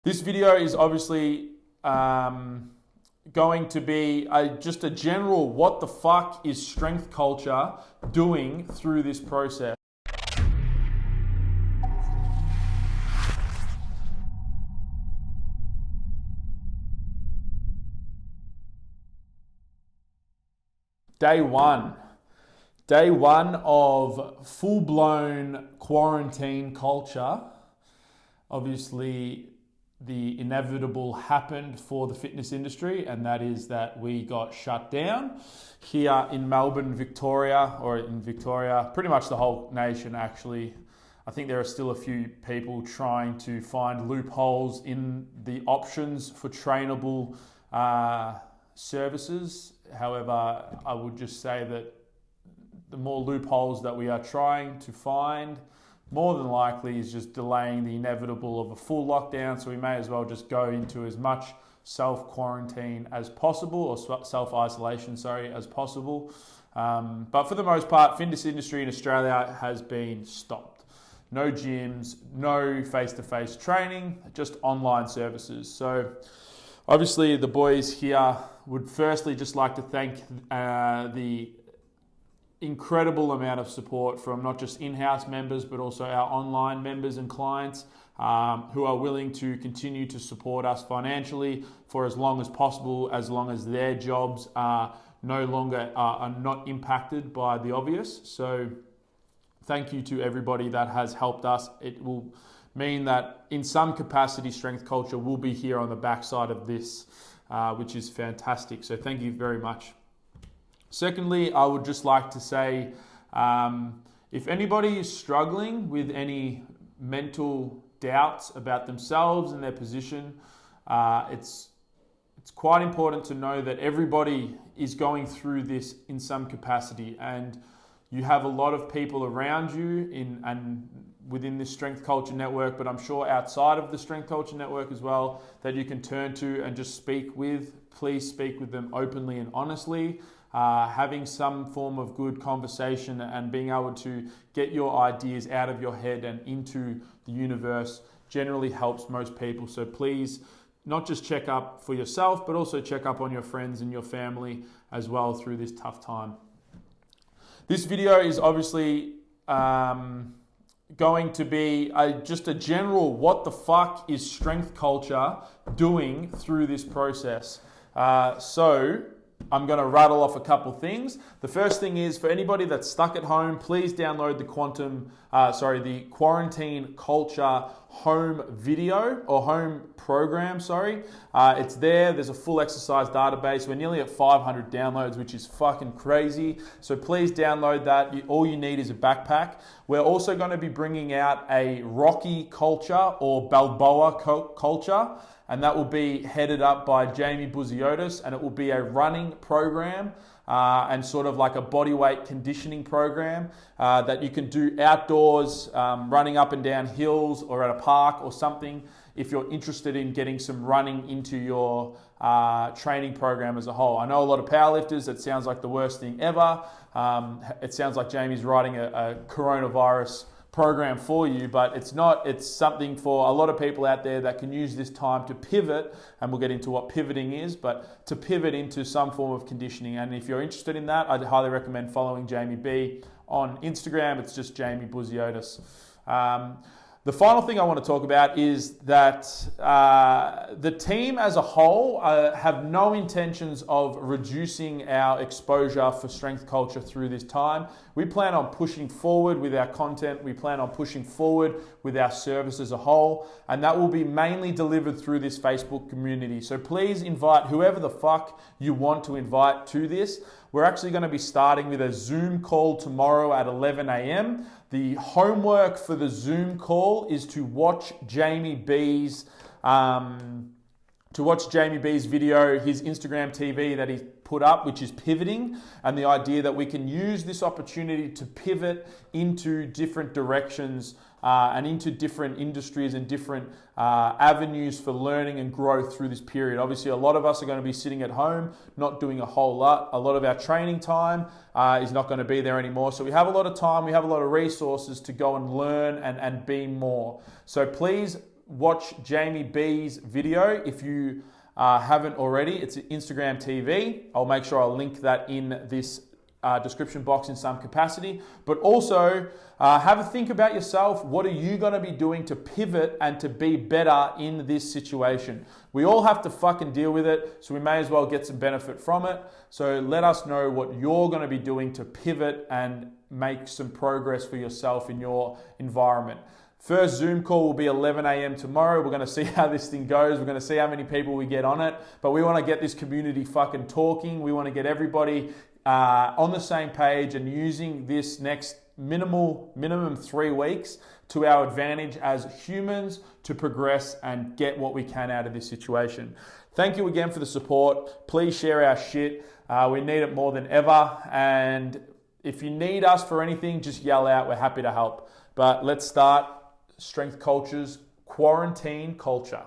This video is obviously going to be just a general what the fuck is strength culture doing through this process. Day one of full-blown quarantine culture. Obviously, the inevitable happened for the fitness industry, and that is that we got shut down here in Melbourne, Victoria, or in Victoria, pretty much the whole nation actually. I think there are still a few people trying to find loopholes in the options for trainable services. However, I would just say that the more loopholes that we are trying to find, more than likely is just delaying the inevitable of a full lockdown. So we may as well just go into as much self-quarantine as possible, or self-isolation, as possible. But for the most part, fitness industry in Australia has been stopped. No gyms, no face-to-face training, just online services. So obviously the boys here would firstly just like to thank the incredible amount of support from not just in-house members, but also our online members and clients who are willing to continue to support us financially for as long as possible, as long as their jobs are not impacted by the obvious. So thank you to everybody that has helped us. It will mean that in some capacity, strength culture will be here on the backside of this, which is fantastic. So thank you very much. Secondly, I would just like to say, if anybody is struggling with any mental doubts about themselves and their position, it's quite important to know that everybody is going through this in some capacity, and you have a lot of people around you within this Strength Culture Network, but I'm sure outside of the Strength Culture Network as well, that you can turn to and just speak with. Please speak with them openly and honestly. Having some form of good conversation and being able to get your ideas out of your head and into the universe generally helps most people. So please, not just check up for yourself, but also check up on your friends and your family as well through this tough time. This video is obviously going to be just a general what the fuck is strength culture doing through this process. So I'm going to rattle off a couple things. The first thing is, for anybody that's stuck at home, please download the Quarantine Culture home video or home program, It's there. There's a full exercise database. We're nearly at 500 downloads, which is fucking crazy. So please download that. All you need is a backpack. We're also going to be bringing out a Rocky culture or Balboa culture, and that will be headed up by Jamie Buziotis, and it will be a running program and sort of like a bodyweight conditioning program that you can do outdoors, running up and down hills or at a park or something, if you're interested in getting some running into your training program as a whole. I know a lot of powerlifters, it sounds like the worst thing ever. It sounds like Jamie's writing a coronavirus program for you, but it's not. It's something for a lot of people out there that can use this time to pivot, and we'll get into what pivoting is, but to pivot into some form of conditioning. And if you're interested in that, I'd highly recommend following Jamie B on Instagram. It's just Jamie Buziotis. The final thing I want to talk about is that the team as a whole have no intentions of reducing our exposure for strength culture through this time. We plan on pushing forward with our content. We plan on pushing forward with our service as a whole, and that will be mainly delivered through this Facebook community. So please invite whoever the fuck you want to invite to this. We're actually going to be starting with a Zoom call tomorrow at 11 a.m. The homework for the Zoom call is to watch Jamie B's video, his Instagram TV that he put up, which is pivoting, and the idea that we can use this opportunity to pivot into different directions and into different industries and different avenues for learning and growth through this period. Obviously, a lot of us are going to be sitting at home, not doing a whole lot. A lot of our training time is not going to be there anymore. So we have a lot of time, we have a lot of resources to go and learn and be more. So please watch Jamie B's video if you haven't already. It's Instagram TV. I'll make sure I'll link that in this description box in some capacity. But also have a think about yourself. What are you going to be doing to pivot and to be better in this situation? We all have to fucking deal with it, so we may as well get some benefit from it. So let us know what you're going to be doing to pivot and make some progress for yourself in your environment. First Zoom call will be 11 a.m. tomorrow. We're going to see how this thing goes. We're going to see how many people we get on it. But we want to get this community fucking talking. We want to get everybody on the same page and using this next minimum 3 weeks to our advantage as humans to progress and get what we can out of this situation. Thank you again for the support. Please share our shit. We need it more than ever. And if you need us for anything, just yell out. We're happy to help. But let's start Strength Culture's quarantine culture.